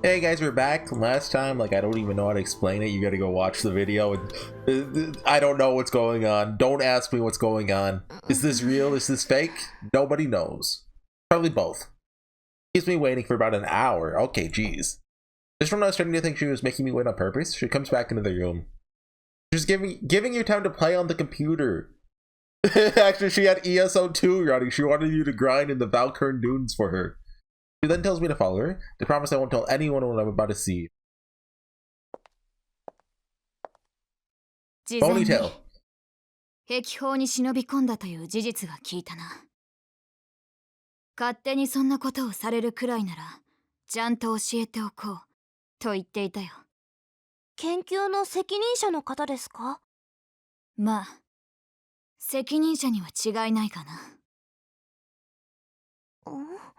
Hey guys, we're back. Last time, like, I don't even know how to explain it. You gotta go watch the video. And I don't know what's going on. Don't ask me what's going on. Is this real? Is this fake? Nobody knows. Probably both. Keeps me waiting for about an hour. Okay, geez. Just when I was starting to think she was making me wait on purpose, she comes back into the room. She's giving you time to play on the computer. Actually, she had ESO2 running. She wanted you to grind in the Valkyrn Dunes for her. She then tells me to follow her. To promise I won't tell anyone what I'm about to see. Ponytail. 壁法に忍び込んだという事実が聞いたな。勝手にそんなことをされるくらいなら、ちゃんと教えておこうと言っていたよ。研究の責任者の方ですか？まあ、責任者には違いないかな。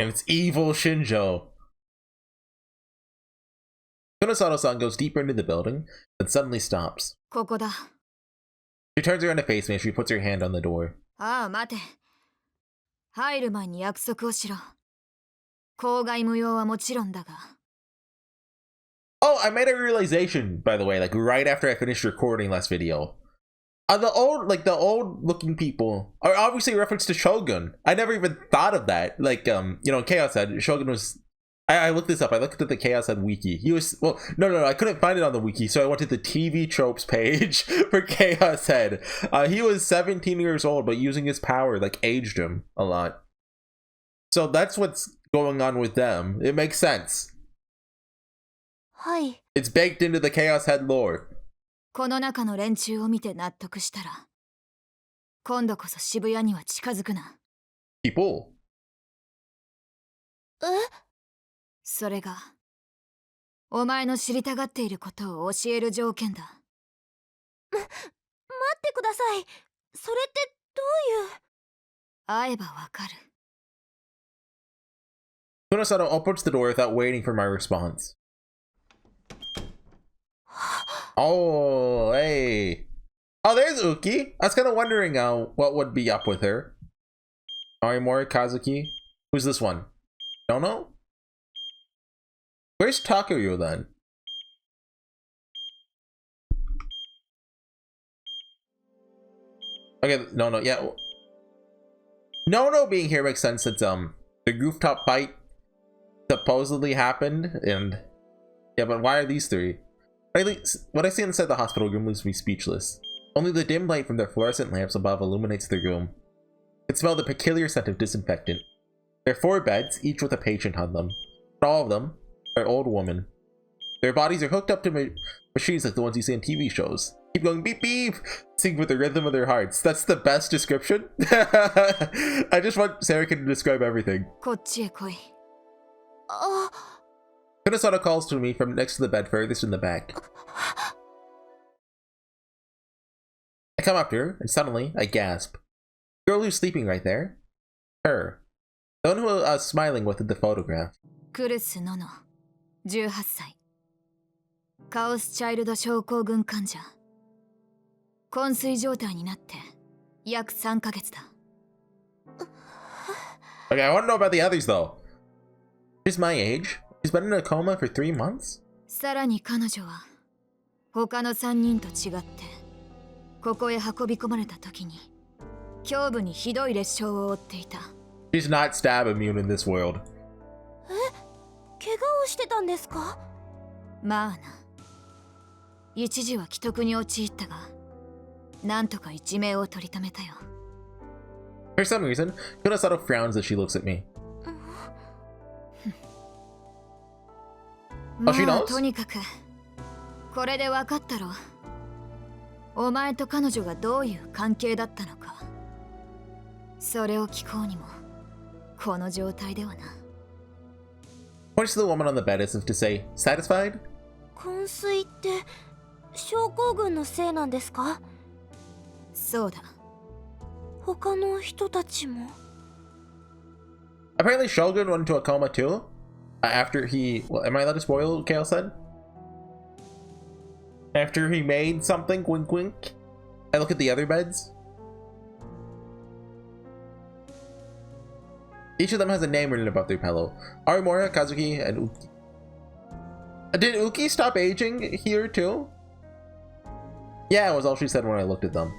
And it's evil Shinjo. Konosato-san goes deeper into the building, then suddenly stops. ここだ。She turns around to face me as she puts her hand on the door. ああ、待て。入る前に約束をしろ。公害無用はもちろんだが。Oh, I made a realization, by the way, like right after I finished recording last video. The old looking people are obviously a reference to Shogun. I never even thought of that. Like, you know, Chaos Head, Shogun was, I looked this up. I looked at the Chaos Head wiki. He was, well, no, I couldn't find it on the wiki. So I went to the TV tropes page for Chaos Head. He was 17 years old, but using his power, like, aged him a lot. So that's what's going on with them. It makes sense. はい。 It's baked into the Chaos Head lore. この中の連中を見て納得したら、今度こそ渋谷には近づくな。People. それが、お前の知りたがっていることを教える条件だ。待ってください。それってどういう。会えばわかる。Kunosato opens the door without waiting for my response. Oh, hey. Oh, there's Uki. I was kind of wondering what would be up with her. Arimori Kazuki. Who's this one? Don't know? Where's Takuru then? Okay, no, yeah. No being here makes sense since the rooftop fight supposedly happened, and yeah, but why are these three? At least what I see inside the hospital room leaves me speechless. Only the dim light from their fluorescent lamps above illuminates the room. I smell the peculiar scent of disinfectant. There are 4 beds, each with a patient on them. But all of them are old women. Their bodies are hooked up to machines like the ones you see in TV shows. Keep going beep beep, sing with the rhythm of their hearts. That's the best description. I just want Sarah to describe everything. こっちへ来い。Kunosato calls to me from next to the bed furthest in the back. I come up to her, and suddenly, I gasp. The girl who's sleeping right there? Her. The one who I was smiling with in the photograph. クルス・ノノ、18歳。カオスチャイルド症候群患者。昏睡状態になって約3ヶ月だ。Okay, I want to know about the others though. She's my age. She's been in a coma for 3 months? さらに彼女は他の3人と違ってここへ運び込まれた時に胸部にひどい裂傷を負っていた。 She's not stab immune in this world. 怪我をしてたんですか？まあな。一時は危篤に陥ったがなんとか一命を取り留めたよ。 For some reason, Kunosato frowns as she looks at me. ま she あ knows? とにかくこれで分かったろ。お前と彼女がどういう関係だったのか。それを聞こうにもこの状態ではな。 Points to the woman on the bed as if to say, satisfied? 昏睡って症候群のせいなんですか？そうだ。他の人たちも。 Apparently Shogun went into a coma too. After he... Well, am I allowed to spoil what Kale said? After he made something, wink wink. I look at the other beds. Each of them has a name written above their pillow. Arimura, Kazuki, and Uki. Did Uki stop aging here too? Yeah, it was all she said when I looked at them.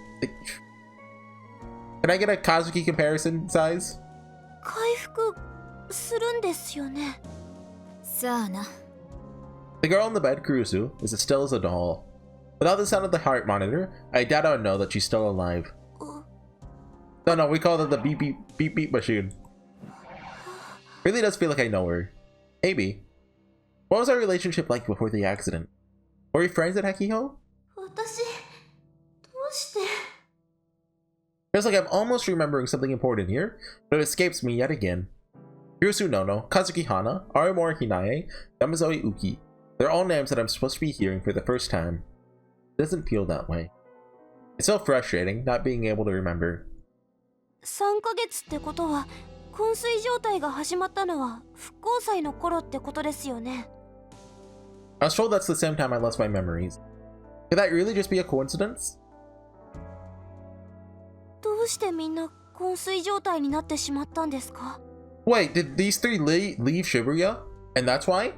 Can I get a Kazuki comparison size? 回復するんですよね。さあな。 The girl in the bed, Kurusu, is as still as a doll. Without the sound of the heart monitor, I doubt I would know that she's still alive. No, we call it the beep beep beep beep machine. Really does feel like I know her. Maybe. What was our relationship like before the accident? Were we friends at Hekiho? 私どうして。 Feels like I'm almost remembering something important here, but it escapes me yet again. Hirosu Nono, Kazuki Hana, Arimori Hinae, Yamazoi Uki. They're all names that I'm supposed to be hearing for the first time. It doesn't feel that way. It's so frustrating, not being able to remember. 3ヶ月ってことは昏睡状態が始まったのは復興祭の頃ってことですよね。 I was told that's the same time I lost my memories. Could that really just be a coincidence? どうしてみんな昏睡状態になってしまったんですか？ Wait, did these three leave Shibuya? And that's why?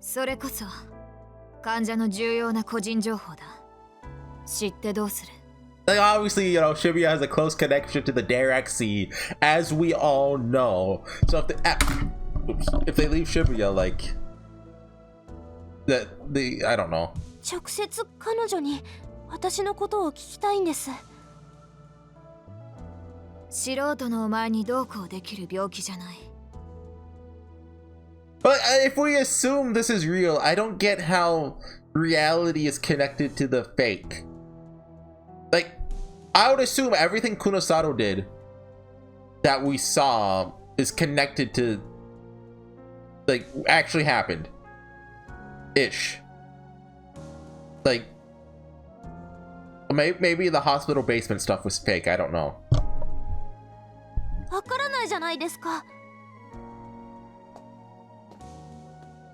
それこそ患者の重要な個人情報だ。知ってどうする？ Like, obviously, you know, Shibuya has a close connection to the Darac Sea, as we all know. So if they leave Shibuya, like, I don't know. 直接彼女に私のことを聞きたいんです。素人のお前にどうこうできる病気じゃない。 But if we assume this is real, I don't get how reality is connected to the fake. Like, I would assume everything Kunosato did that we saw is connected to, like, actually happened. Ish. Like, maybe the hospital basement stuff was fake, I don't know. わからないじゃないですか。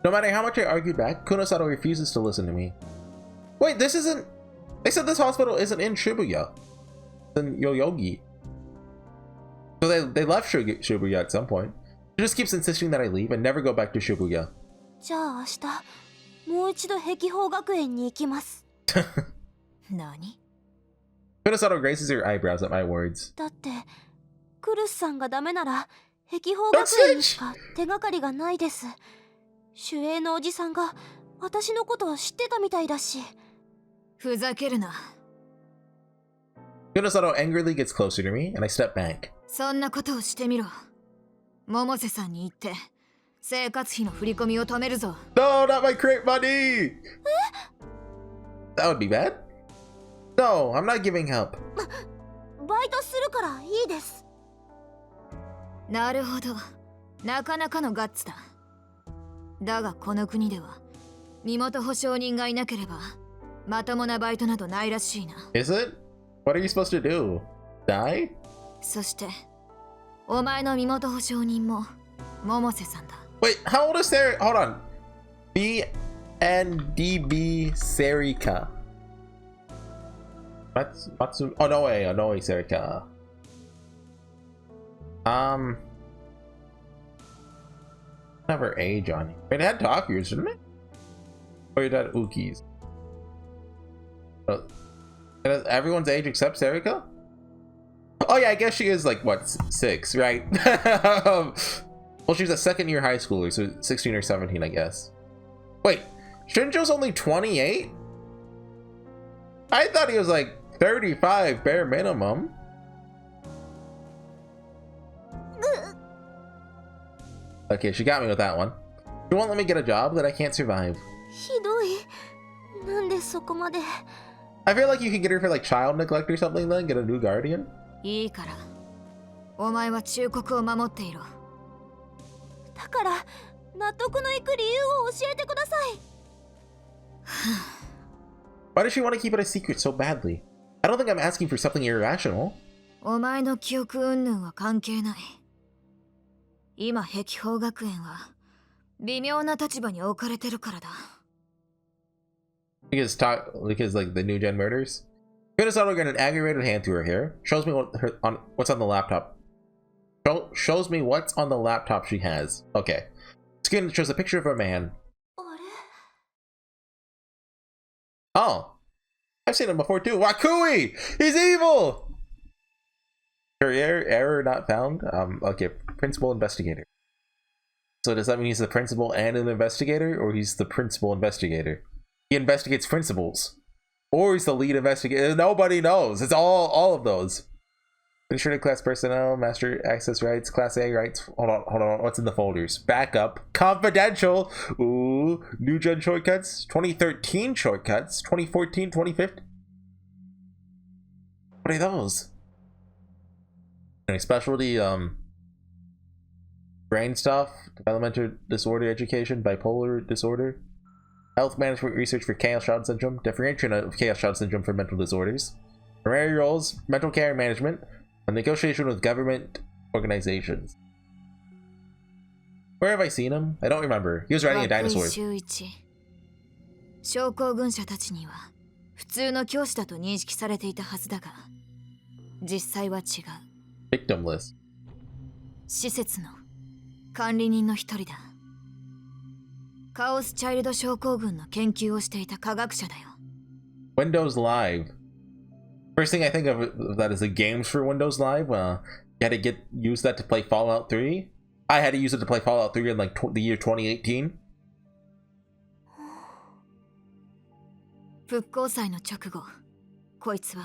No matter how much I argued back, Kunosato refuses to listen to me. Wait, this isn't... They said this hospital isn't in Shibuya. It's in Yoyogi. So they left Shibuya at some point. She just keeps insisting that I leave and never go back to Shibuya. じゃあ明日もう一度碧峰学園に行きます。何？ Kunosato raises her eyebrows at my words. だってクルスさんがダメなら碧峰学園にしか手がかりがないです。守衛のおじさんが私のことを知ってたみたいだし。ふざけるな。 Kunosato angrily gets closer to me, and I step back. そんなことをしてみろ。百瀬さんに言って生活費の振り込みを止めるぞ。 No, not my crate money! That would be bad. No, I'm not giving help. バイトするからいいです。なるほど。なかなかのガッツだ。だがこの国では身元保証人がいなければまともなバイトなどないらしいな。 Is it? What are you supposed to do? Die? そしてお前の身元保証人も百瀬さんだ。 Wait, how old is Sarah? Hold on. BNDB Serika. Matsu. Oh, no way. Oh, no way, Serika. Have her age on you. Wait, it had Takuru's, didn't it? Or it had Uki's. It has everyone's age except Serika? Oh yeah, I guess she is like, what, 6, right? Well, she's a second year high schooler, so 16 or 17, I guess. Wait, Shinjo's only 28? I thought he was like 35 bare minimum. Okay, she got me with that one. She won't let me get a job that I can't survive. ひどい。なんでそこまで。 I feel like you could get her for like child neglect or something then, get a new guardian. いいから。お前は忠告を守っていろ。だから納得のいく理由を教えてください。 Why does she want to keep it a secret so badly? I don't think I'm asking for something irrational. お前の記憶云々は関係ない。今碧峰学園は微妙な立場に置かれてるからだ。 Because like the new gen murders. Kunosato got an aggravated hand through her hair. Shows me what's on the laptop. Shows me what's on the laptop she has. Okay. Skin shows a picture of a man. あれ Oh, I've seen him before too. Wakui! He's evil! Career error not found. Okay, principal investigator. So does that mean he's the principal and an investigator, or he's the principal investigator? He investigates principals, or he's the lead investigator. Nobody knows. It's all of those. Insured class personnel, master access rights, class A rights. Hold on. What's in the folders? Backup, confidential. Ooh, new gen shortcuts, 2013 shortcuts, 2014, 2015. What are those? Any specialty, brain stuff, developmental disorder education, bipolar disorder, health management research for chaos child syndrome, differentiation of chaos child syndrome for mental disorders, primary roles, mental care management, and negotiation with government organizations. Where have I seen him? I don't remember. He was riding a dinosaur. 症候群者たちには普通の教師だと認識されていたはずだが、実際は違う。Victimless. 施設の管理人の一人だ。カオスチャイルド症候群の研究をしていた科学者だよ。Windows Live. First thing I think of that is the games for Windows Live. You had to use that to play Fallout 3. I had to use it to play Fallout 3 in like the year 2018. 復興祭の直後、こいつは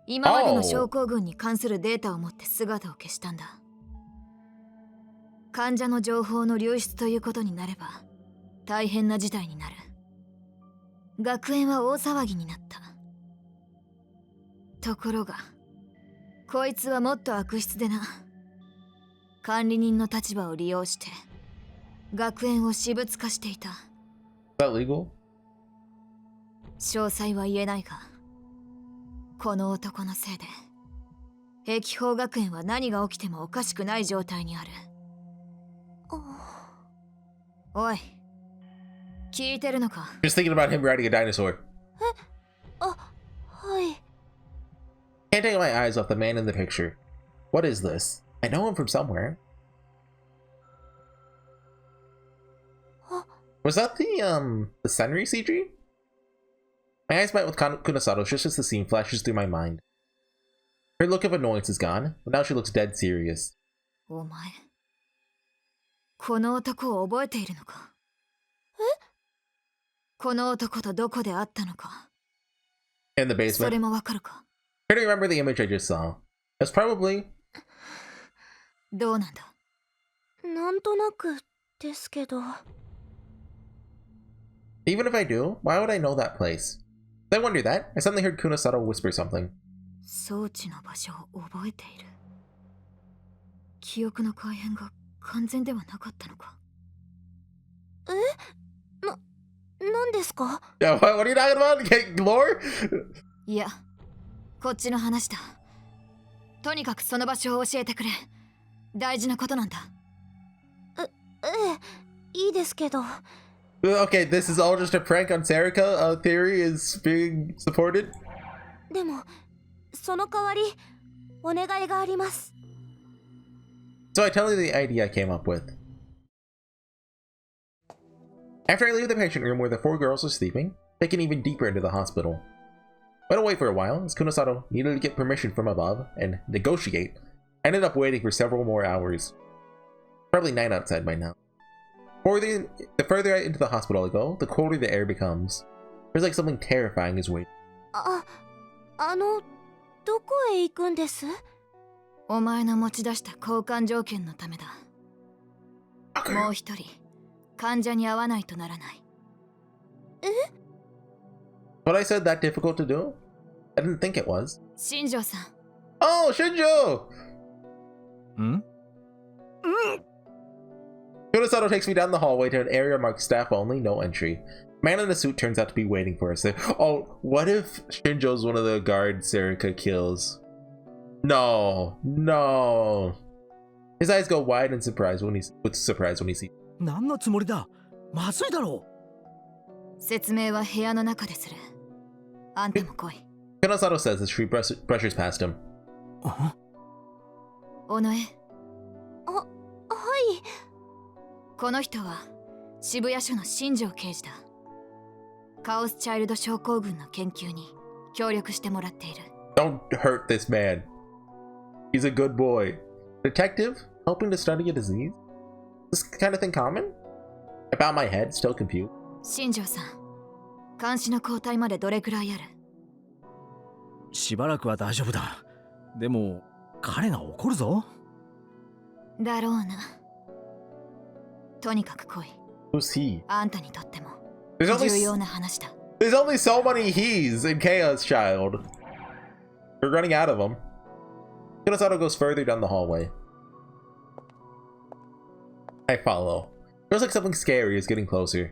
今までの症候群に関するデータを持って姿を消したんだ。患者の情報の流出ということになれば大変な事態になる。学園は大騒ぎになった。ところがこいつはもっと悪質でな。管理人の立場を利用して学園を私物化していた。 Is that legal? 詳細は言えないが、この男のせいで碧峰学園は何が起きてもおかしくない状態にある。おい、聞いてるのか？ Just thinking about him riding a dinosaur. はい。 Can't take my eyes off the man in the picture. What is this? I know him from somewhere. Was that the Senri CG? My eyes met with Kunasato just as the scene flashes through my mind. Her look of annoyance is gone, but now she looks dead serious. お前、この男を覚えているのか？この男とどこで会ったのか？ In the basement. それもわかるか？ Try to remember the image I just saw. That's probably... どうなんだ？なんとなくですけど。 Even if I do, why would I know that place? I wonder that. I suddenly heard Kunasato whisper something. 装置の場所を覚えている。記憶の改変が完全ではなかったのか？なんですか？ Yeah, what are you talking about? Lore? いや、こっちの話だ。とにかくその場所を教えてくれ。大事なことなんだ。いいですけど。 Okay, this is all just a prank on Serica. Theory is being supported. でも、その代わり、お願いがあります。 So I tell you the idea I came up with. After I leave the patient room where the 4 girls are sleeping, taken even deeper into the hospital. I don't wait for a while, as Kunasato needed to get permission from above and negotiate. I ended up waiting for several more hours. Probably 9 outside by now. The further into the hospital I go, the colder the air becomes. There's like something terrifying is waiting. どこへ行くんです？お前の持ち出した交換条件のためだ。もう一人、患者に会わないとならない。But I said that difficult to do? I didn't think it was. 新庄さん。Oh, Shinjo! Kunasato takes me down the hallway to an area marked staff only, no entry. Man in a suit turns out to be waiting for us there. Oh, what if Shinjo's one of the guards Serica kills? No, no. His eyes go wide in surprise when he sees. 何のつもりだ？まずいだろう。説明は部屋の中でする。あんたも来い。Kunasato says as she brushes past him. おのえ。はい。この人は渋谷署の新庄刑事だ。カオスチャイルド症候群の研究に協力してもらっている。 Don't hurt this man. He's a good boy. Detective? Helping to study a disease? This kind of thing common? I bowed my head, still confused. 新庄さん、監視の交代までどれくらいある？しばらくは大丈夫だ。でも彼が怒るぞ。だろうな。とにかく来い。 Who's he? あんたにとっても There's only 重要な話だ。 There's only so many he's in Chaos Child. We're running out of them. Kurosato goes further down the hallway. I follow. Feels like something scary is getting closer.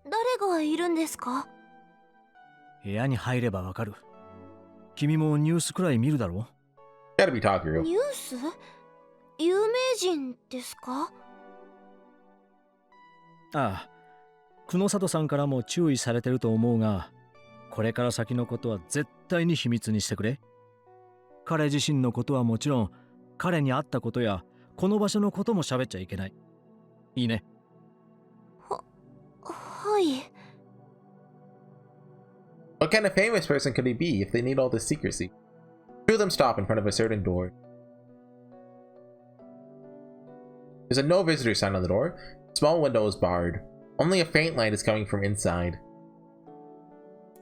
誰がいるんですか？部屋に入ればわかる。君もニュースくらい見るだろ？ Gotta be Takuru. ニュース？有名人ですか？ああ、久野里さんからも注意されてると思うが、これから先のことは絶対に秘密にしてくれ。彼自身のことはもちろん、彼に会ったことやこの場所のことも喋っちゃいけない。いいね。はい。What kind of famous person could he be if they need all this secrecy? Two of them stop in front of a certain door. There's a no visitor sign on the door. Small window is barred. Only a faint light is coming from inside.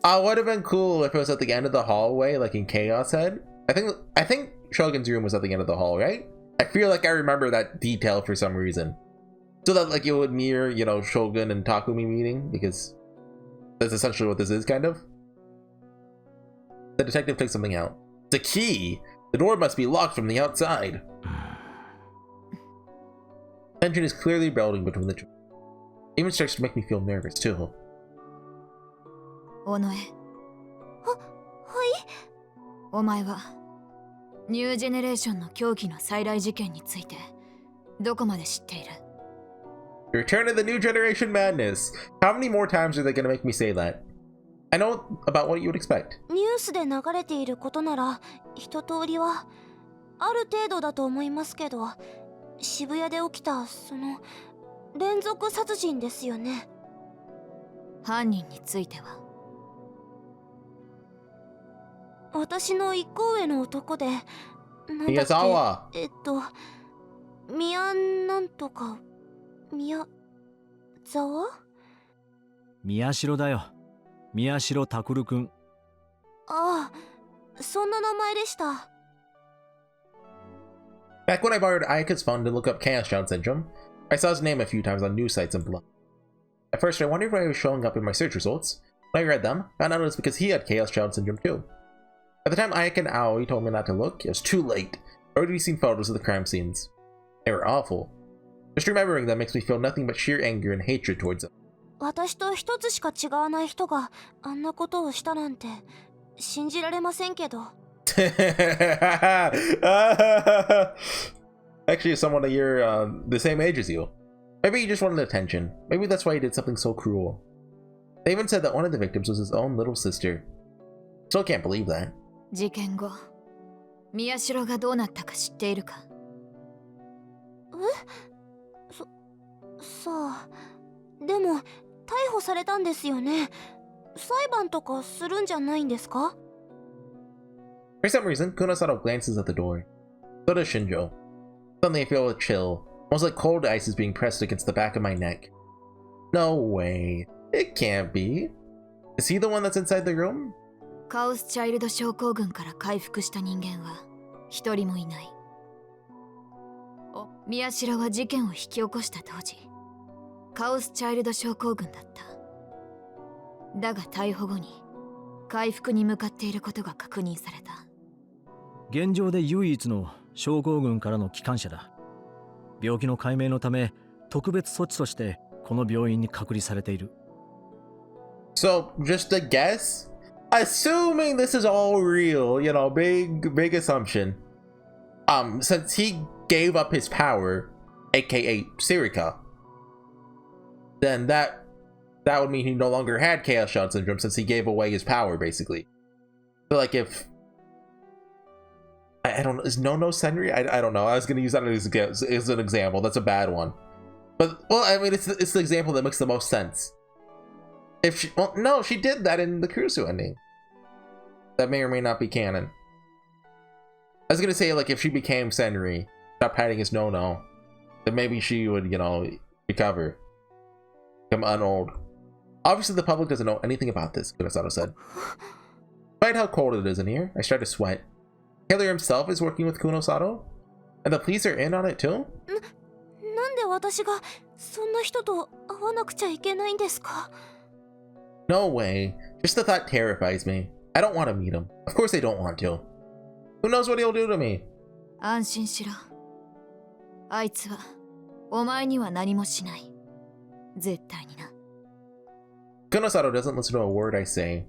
Oh, would have been cool if it was at the end of the hallway, like in Chaos Head. I think Shogun's room was at the end of the hall, right? I feel like I remember that detail for some reason. So that like it would mirror, you know, Shogun and Takumi meeting, because that's essentially what this is, kind of. The detective takes something out. It's a key! The door must be locked from the outside. Tension is clearly building between the two. It even starts to make me feel nervous, too. 尾上、はい。お前はニュージェネレーションの狂気の再来事件についてどこまで知っている？ Return of the new generation madness. How many more times are they gonna make me say that? I know about what you would expect. ニュースで流れていることなら一通りはある程度だと思いますけど、渋谷で起きたその連続殺人ですよね。犯人については？私の一個上の男で、なんだっ宮沢。宮なんとか宮沢？宮代だよ。宮代拓くん。ああ、そんな名前でした。Back when I borrowed Ayaka's phone to look up Chaos Child Syndrome, I saw his name a few times on news sites and blogs. At first, I wondered why he was showing up in my search results. When I read them, I found out it was because he had Chaos Child Syndrome too. By the time Ayaka and Aoi told me not to look, it was too late. I already seen photos of the crime scenes. They were awful. Just remembering them makes me feel nothing but sheer anger and hatred towards them. 私と一つしか違わない人があんなことをしたなんて信じられませんけど。Actually, someone that you're the same age as you. Maybe he just wanted attention. Maybe that's why he did something so cruel. They even said that one of the victims was his own little sister. Still can't believe that. 事件後、宮代がどうなったか知っているか？さあ、でも逮捕されたんですよね。裁判とかするんじゃないんですか？ For some reason, Kunosato glances at the door. So does Shinjo. Suddenly I feel a chill, almost like cold ice is being pressed against the back of my neck. No way. It can't be. Is he the one that's inside the room? カオスチャイルド症候群から回復した人間は一人もいない。宮代は事件を引き起こした当時、カオスチャイルド症候群だった。だが逮捕後に回復に向かっていることが確認された。現状で唯一の症候群からの帰還者だ。病気の解明のため特別措置としてこの病院に隔離されている。So, just a guess? Assuming this is all real, you know, big assumption. Since he gave up his power, aka Sirika, then that would mean he no longer had Chaos Child Syndrome since he gave away his power, basically. So like if I don't know. Is no Senri? I don't know. I was gonna use that as an example. That's a bad one. But well, I mean, it's the example that makes the most sense. If she, well, no, she did that in the Kurusu ending. That may or may not be canon. I was gonna say, like, if she became Senri, stopped hiding his no, then maybe she would, you know, recover, become unold. Obviously, the public doesn't know anything about this, Kunosato said. Despite how cold it is in here, I start to sweat. Taylor himself is working with Kunosato, and the police are in on it too? なんで私がそんな人と会わなくちゃいけないんですか? No way. Just the thought terrifies me. I don't want to meet him. Of course they don't want to. Who knows what he'll do to me? 安心しろ。あいつはお前には何もしない。絶対にな。Kunosato doesn't listen to a word I say.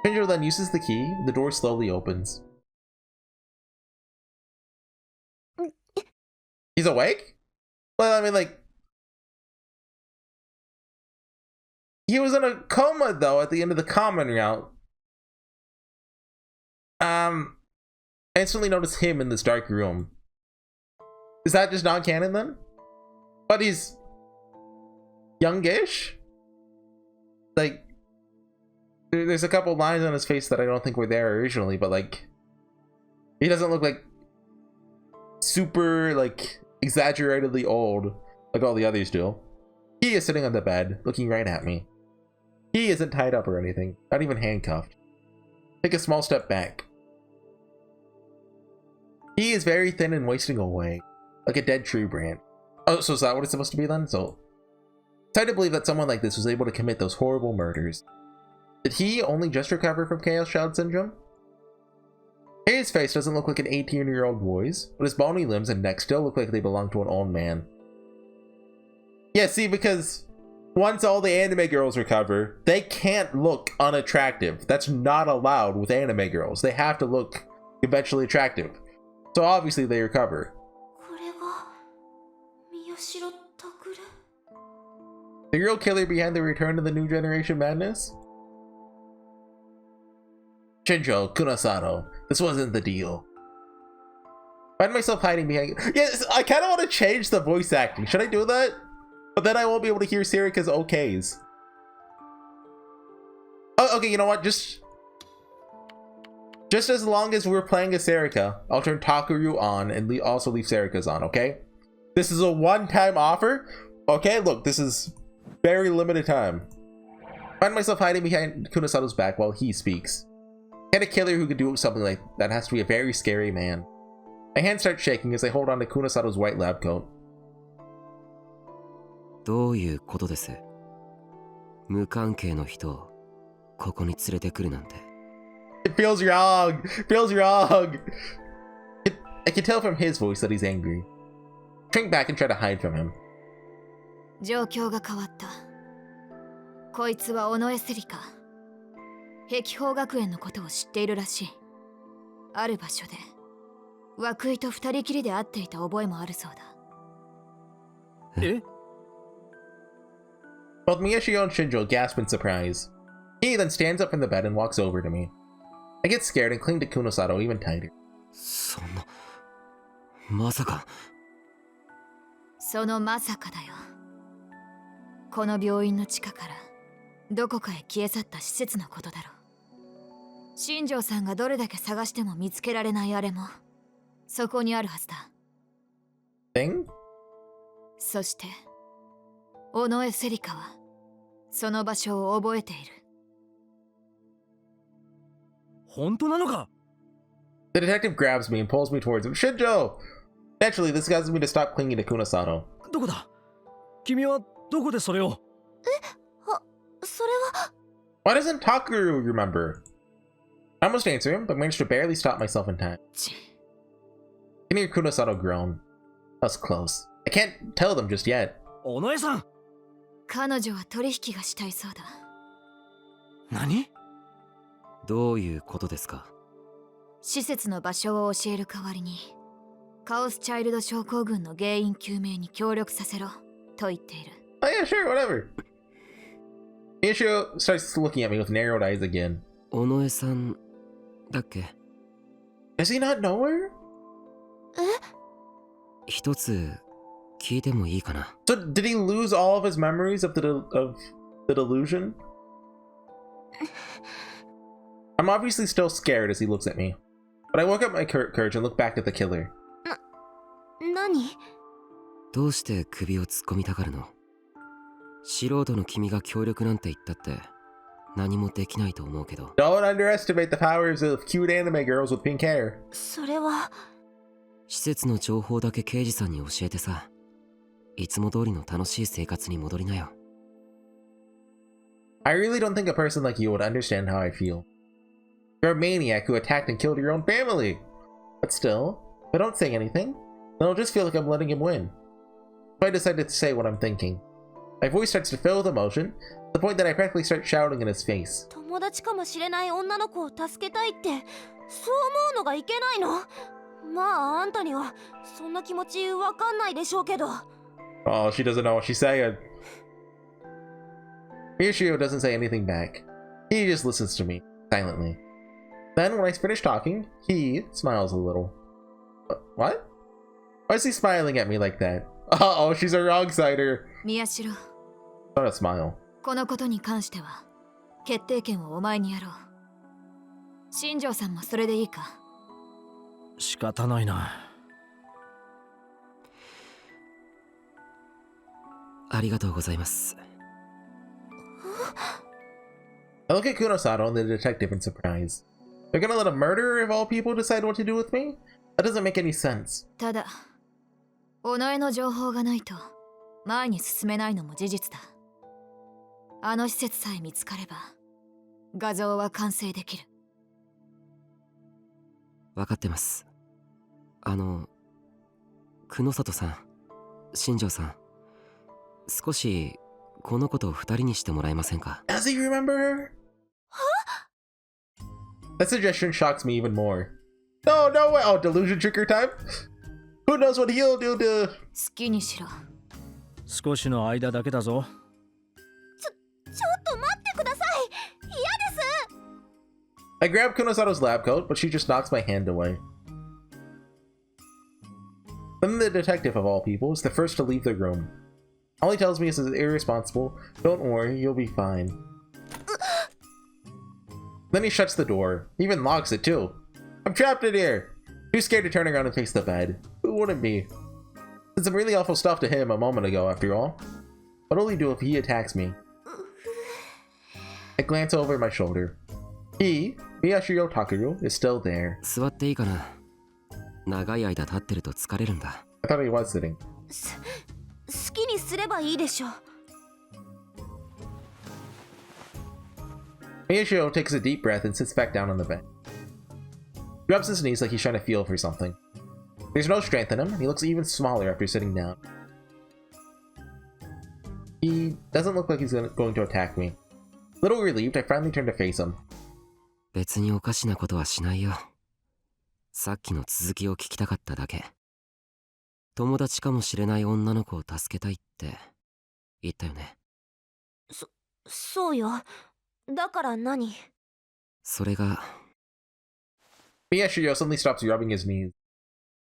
Shinjo then uses the key. The door slowly opens. He's awake? Well, I mean, like... He was in a coma, though, at the end of the common route. I instantly noticed him in this dark room. Is that just non-canon, then? But he's... youngish? Like... There's a couple lines on his face that I don't think were there originally, but, like... He doesn't look, like... super, like... exaggeratedly old, like all the others do. He is sitting on the bed, looking right at me. He isn't tied up or anything, not even handcuffed. Take a small step back. He is very thin and wasting away, like a dead tree branch. Oh, so is that what it's supposed to be then? So, it's hard to believe that someone like this was able to commit those horrible murders. Did he only just recover from Chaos Child Syndrome? His face doesn't look like an 18-year-old boy's, but his bony limbs and neck still look like they belong to an old man. Yeah, see, because once all the anime girls recover, they can't look unattractive. That's not allowed with anime girls. They have to look conventionally attractive. So obviously they recover. これが宮代拓。 The real killer behind the return of the new generation madness? Shinjo, Kunosato, this wasn't the deal. Find myself hiding behind... Yes, I kind of want to change the voice acting. Should I do that? But then I won't be able to hear Serika's okays. Oh, okay, you know what? Just as long as we're playing as Serika, I'll turn Takuru on and also leave Serika's on, okay? This is a one-time offer. Okay, look, this is very limited time. Find myself hiding behind Kunosato's back while he speaks. Get a killer who could do something like that has to be a very scary man. My hands start shaking as I hold on to Kunosato's white lab coat. どういうことです？無関係の人をここに連れてくるなんて。It feels wrong. Feels wrong. I can tell from his voice that he's angry. Shrink back and try to hide from him. 状況が変わった。こいつは尾上セリカ。碧峰学園のことを知っているらしい。ある場所で涌井と二人きりで会っていた覚えもあるそうだ。え？ Both Miyashio and Shinjo gasp in surprise. He then stands up from the bed and walks over to me. I get scared and cling to Kunosato even tighter. そんな、まさか。そのまさかだよ。この病院の地下からどこかへ消え去った施設のことだろう。新庄さんがどれだけ探しても見つけられないあれもそこにあるはずだ。Thing? そして尾上セリカはその場所を覚えている。本当なのか？ The detective grabs me and pulls me towards him. Shinjo! Naturally, this causes me to stop clinging to Kunosato. どこだ？君はどこでそれを？それは。 Why doesn't Takuru remember? I almost answer him, but managed to barely stop myself in time. I can hear Kunosato groan. That was close. I can't tell them just yet. 尾上さん。彼女は取引がしたいそうだ。何？どういうことですか？施設の場所を教える代わりにカオスチャイルド症候群の原因究明に協力させろと言っている。Oh yeah, sure, whatever. Miyashio starts looking at me with narrowed eyes again. 尾上さんだっけ？ Does he not know her? 一つ聞いてもいいかな？ So did he lose all of his memories of the delusion? I'm obviously still scared as he looks at me, but I woke up my courage and look back at the killer. 何？どうして首を突っ込みたがるの？素人の君が協力なんて言ったって何もできないと思うけど。 Don't underestimate the powers of cute anime girls with pink hair. それは施設の情報だけ刑事さんに教えてさ、いつも通りの楽しい生活に戻りなよ。 I really don't think a person like you would understand how I feel. You're a maniac who attacked and killed your own family. But still, if I don't say anything, then I'll just feel like I'm letting him win. So I decided to say what I'm thinking. My voice starts to fill with emotion, to the point that I practically start shouting in his face. 友達かもしれない女の子を助けたいってそう思うのがいけないの？まああんたにはそんな気持ちわかんないでしょうけど。 Oh, she doesn't know what she's saying. Miyoshiro doesn't say anything back. He just listens to me, silently. Then, when I finish talking, he smiles a little. What? Why is he smiling at me like that? Uh-oh, she's a wrong-sider. 宮代、 Not a smile. このことに関しては決定権をお前にやろう。新庄さんもそれでいいか？仕方ないな。ありがとうございます。 I look at Kunosato and the detective in surprise. They're gonna let a murderer of all people decide what to do with me? That doesn't make any sense. ただ、己の情報がないと前に進めないのも事実だ。あの施設さえ見つかれば画像は完成できる。分かってます。久野里さん、新庄さん、少しこのことを二人にしてもらえませんか？ Does he remember her? That suggestion shocks me even more. No, no way. Oh, delusion trigger time? Who knows what he'll do to... 好きにしろ。少しの間だけだぞ。ちょっと待ってください。嫌です。 I grab Kunosato's lab coat, but she just knocks my hand away. Then the detective of all people is the first to leave the room. All he tells me is irresponsible. Don't worry, you'll be fine. Then he shuts the door. He even locks it too. I'm trapped in here. Too scared to turn around and face the bed. Who wouldn't be? Did some really awful stuff to him a moment ago, after all. What'll he do if he attacks me? I glance over my shoulder. He, Miyashiro Takuru, is still there. 座っていいかな？長い間立ってると疲れるんだ。 I thought he was sitting. 好きにすればいいでしょ。 Miyashiro takes a deep breath and sits back down on the bed. He rubs his knees like he's trying to feel for something. There's no strength in him, and he looks even smaller after sitting down. He doesn't look like he's going to attack me. A little relieved, I finally turn to face him. 別におかしなことはしないよ。さっきの続きを聞きたかっただけ。友達かもしれない女の子を助けたいって言ったよね。そうよ。だから何？それが Miyashiro suddenly stops rubbing his knees.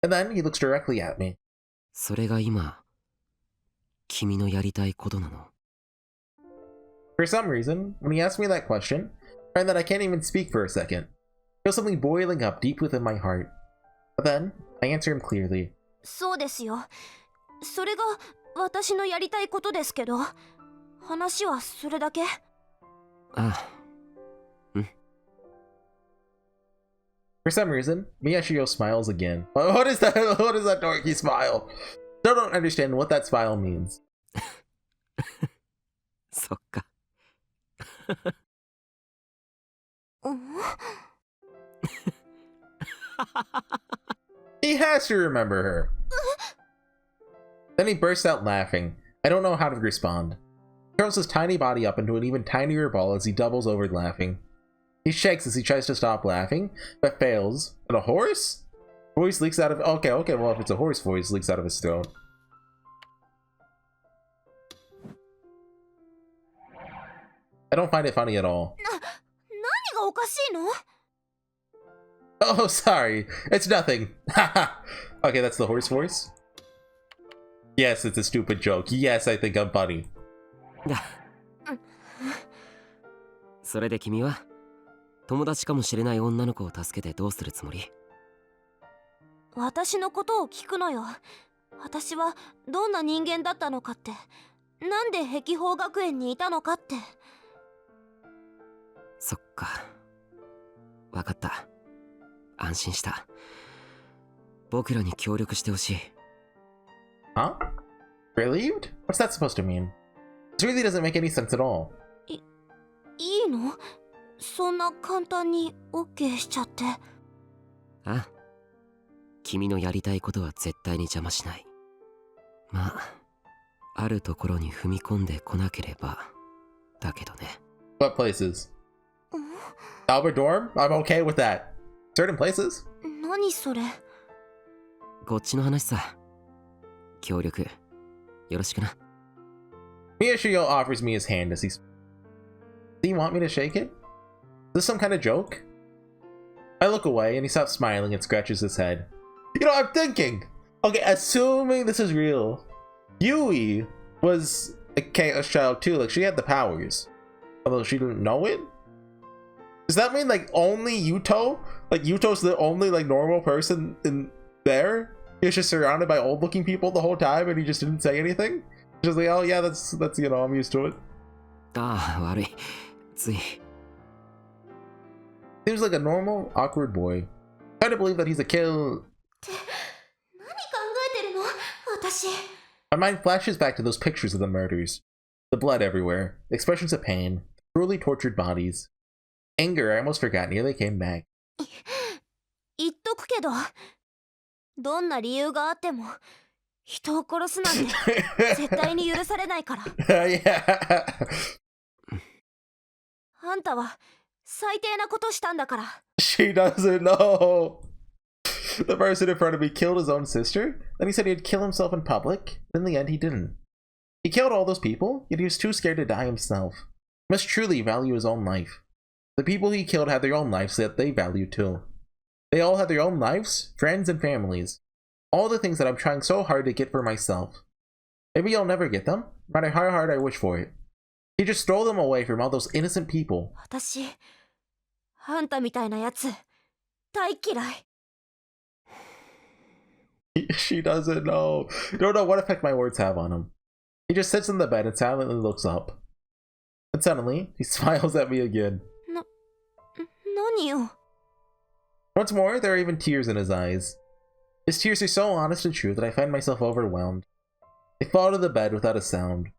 And then he looks directly at me. それが今君のやりたいことなの？ For some reason, when he asks me that question, I find that I can't even speak for a second. I feel something boiling up deep within my heart. But then, I answer him clearly. そうですよ。それが私のやりたいことですけど、話はそれだけ。ああ、うん。 For some reason, Miyashiro smiles again. What is that? What is that dorky smile? Still don't understand what that smile means. そっか。He has to remember her. Then he bursts out laughing. I don't know how to respond. He curls his tiny body up into an even tinier ball as he doubles over laughing. He shakes as he tries to stop laughing, but fails. And a horse? Voice leaks out of... Okay, well if it's a horse, voice leaks out of his throat. I don't find it funny at all. 何がおかしいの？ Oh, sorry. It's nothing. Okay, that's the horse voice. Yes, it's a stupid joke. Yes, I think I'm funny. それで君は友達かもしれない女の子を助けてどうするつもり？私のことを聞くのよ。私はどんな人間だったのかって、なんで碧峰学園にいたのかって。そっか。わかった。安心した。僕らに協力してほしい。Huh? Relieved? What's that supposed to mean? This really doesn't make any sense at all. いいの？そんな簡単に OK しちゃって。あ、君のやりたいことは絶対に邪魔しない。まあ、あるところに踏み込んでこなければだけどね。What places? Albert Dorm? I'm okay with that. Certain places? 何それ？こっちの話さ。協力よろしくな。Miyashiro offers me his hand as he speaks. Do you want me to shake it? Is this some kind of joke? I look away and he stops smiling and scratches his head. You know, I'm thinking! Okay, assuming this is real, Yui was a chaos child too, like she had the powers. Although she didn't know it? Does that mean like only Yuto? Like Yuto's the only like normal person in there? He was just surrounded by old looking people the whole time and he just didn't say anything? Just like, oh yeah, that's you know, I'm used to it. ああ、悪い。つい。Seems like a normal, awkward boy. Try to believe that he's a kill. 何考えてるの？私。My mind flashes back to those pictures of the murders. The blood everywhere, expressions of pain, cruelly tortured bodies. Anger I almost forgot nearly came back. 言っとくけど、どんな理由があっても人を殺すなんて絶対に許されないから。Yeah. あんたは最低なことしたんだから。She doesn't know. The person in front of me killed his own sister. Then he said he'd kill himself in public. In the end, he didn't. He killed all those people, yet he was too scared to die himself. He must truly value his own life. The people he killed had their own lives that they valued too. They all had their own lives, friends, and families. All the things that I'm trying so hard to get for myself. Maybe I'll never get them, no matter how hard I wish for it. He just stole them away from all those innocent people. 私、あんたみたいなやつ、大嫌い。She doesn't know. Don't know what effect my words have on him. He just sits in the bed and silently looks up. And suddenly, he smiles at me again. 何よ。Once more, there are even tears in his eyes. His tears are so honest and true that I find myself overwhelmed. They fall to the bed without a sound.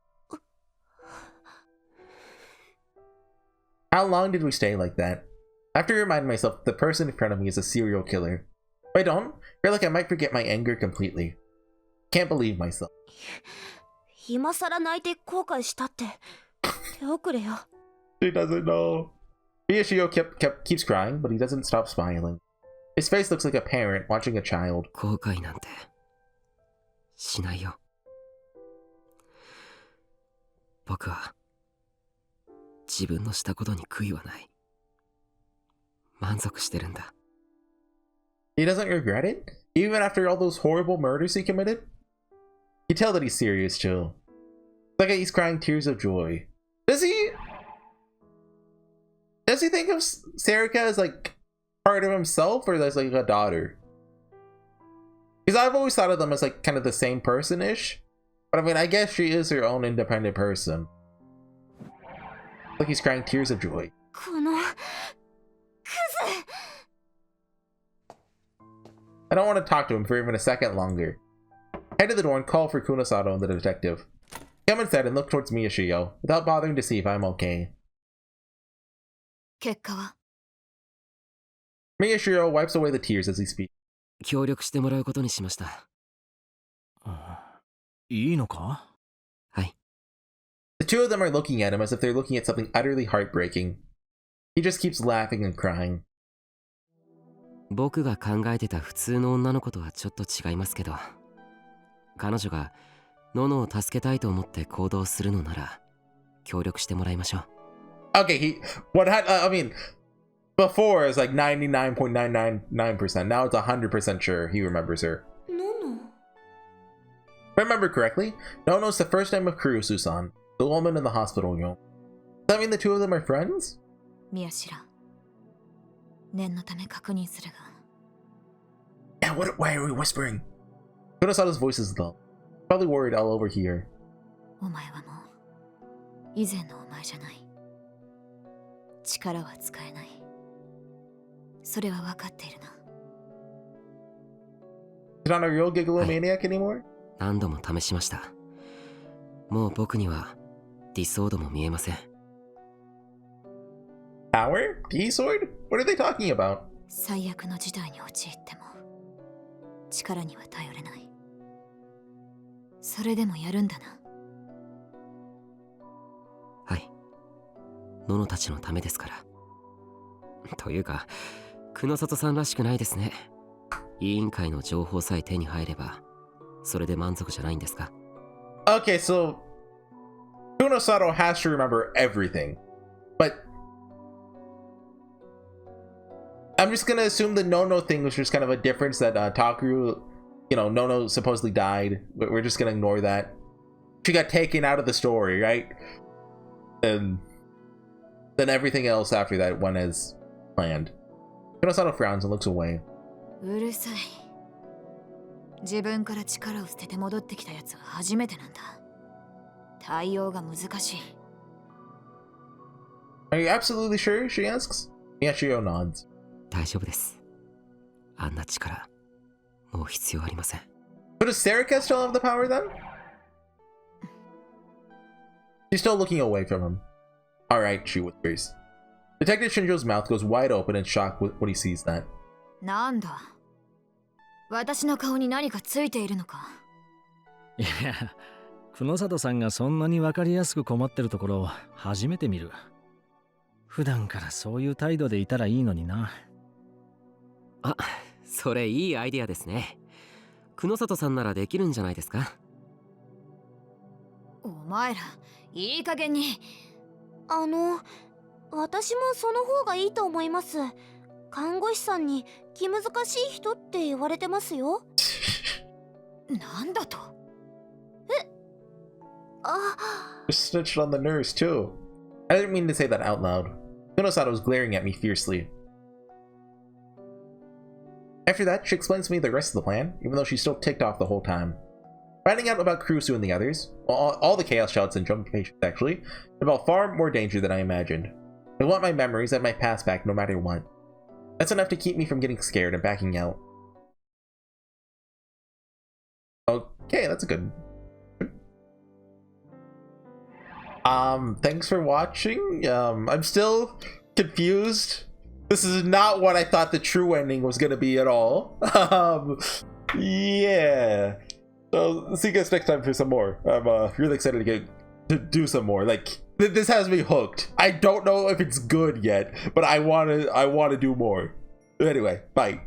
How long did we stay like that? I have to remind myself that the person in front of me is a serial killer. If I don't, I feel like I might forget my anger completely. Can't believe myself. 今さら泣いて後悔したって手遅れよ。She doesn't know. Miyashiro keeps crying, but he doesn't stop smiling. His face looks like a parent watching a child. 後悔なんてしないよ。僕は自分のしたことに悔いはない。満足してるんだ。He doesn't regret it? Even after all those horrible murders he committed? You tell that he's serious too. It's like he's crying tears of joy. Does he think of Serika as like part of himself or as like a daughter? Because I've always thought of them as like kind of the same person-ish. But I mean, I guess she is her own independent person. Like he's crying tears of joy. このクズ。I don't want to talk to him for even a second longer. Head to the door and call for Kunosato and the detective. Come inside and look towards Miyashiro, without bothering to see if I'm okay. 結果は Miyashiro wipes away the tears as he speaks. 協力してもらうことにしました。いいのか？はい。The two of them are looking at him as if they're looking at something utterly heartbreaking. He just keeps laughing and crying. 僕が考えてた普通の女の子とはちょっと違いますけど、彼女がノノを助けたいと思って行動するのなら協力してもらいましょう。Okay, I mean, Before it was like 99.999%. Now it's 100% sure he remembers her. Nono. If I remember correctly, Nono's the first name of Kurusu-san, the woman in the hospital room. Does that mean the two of them are friends? 宮代念のため確認するが Yeah, why are we whispering? Kunosato's voice is dull. Probably worried I'll overhear. お前はもう以前のお前じゃない。力は使えない。それは分かっているな。You're not a real gigalomaniac anymore? 何度も試しました。もう僕にはディソードも見えません。Power? D-sword? What are they talking about? 最悪の事態に陥っても力には頼れない。それでもやるんだな。はい。ノノたちのためですから。というか、久里さんらしくないですね。委員会の情報さえ手に入れば、それで満足じゃないんですか？ Okay, so Kunosato has to remember everything. But I'm just gonna assume the Nono thing was just kind of a difference that Takuru, you know, Nono supposedly died. We're just gonna ignore that. She got taken out of the story, right? And then everything else after that went as planned. Kunosato frowns and looks away. うるさい。自分から力を捨てて戻ってきたやつは初めてなんだ。対応が難しい。Are you absolutely sure? She asks. Miyashiro nods. 大丈夫です。あんな力、もう必要ありません。But does Serica still have the power then? She's still looking away from him. Alright, she whispers. Detective Shinjo's mouth goes wide open in shock when he sees that. なんだ私の顔に何かついているのか。いや、久里さんがそんなに分かりやすく困ってるところを初めて見る。普段からそういう態度でいたらいいのにな。あ、それいいアイディアですね。久里さんならできるんじゃないですか？お前らいい加減に。私もその方がいいと思います。看護師さんに気難しい人って言われてますよ。なんだと？Just snitched on the nurse too. I didn't mean to say that out loud. Kunosato was glaring at me fiercely. After that, she explains to me the rest of the plan, even though she's still ticked off the whole time. Finding out about Kurusu and the others, well, all the Chaos Shouts and Jump Patients actually, involve far more danger than I imagined. I want my memories and my past back no matter what. That's enough to keep me from getting scared and backing out. Okay, that's a good... thanks for watching. I'm still confused. This is not what I thought the true ending was gonna be at all. Yeah. So see you guys next time for some more. I'm really excited to do some more. Like this has me hooked. I don't know if it's good yet, but I wanna do more. Anyway, bye.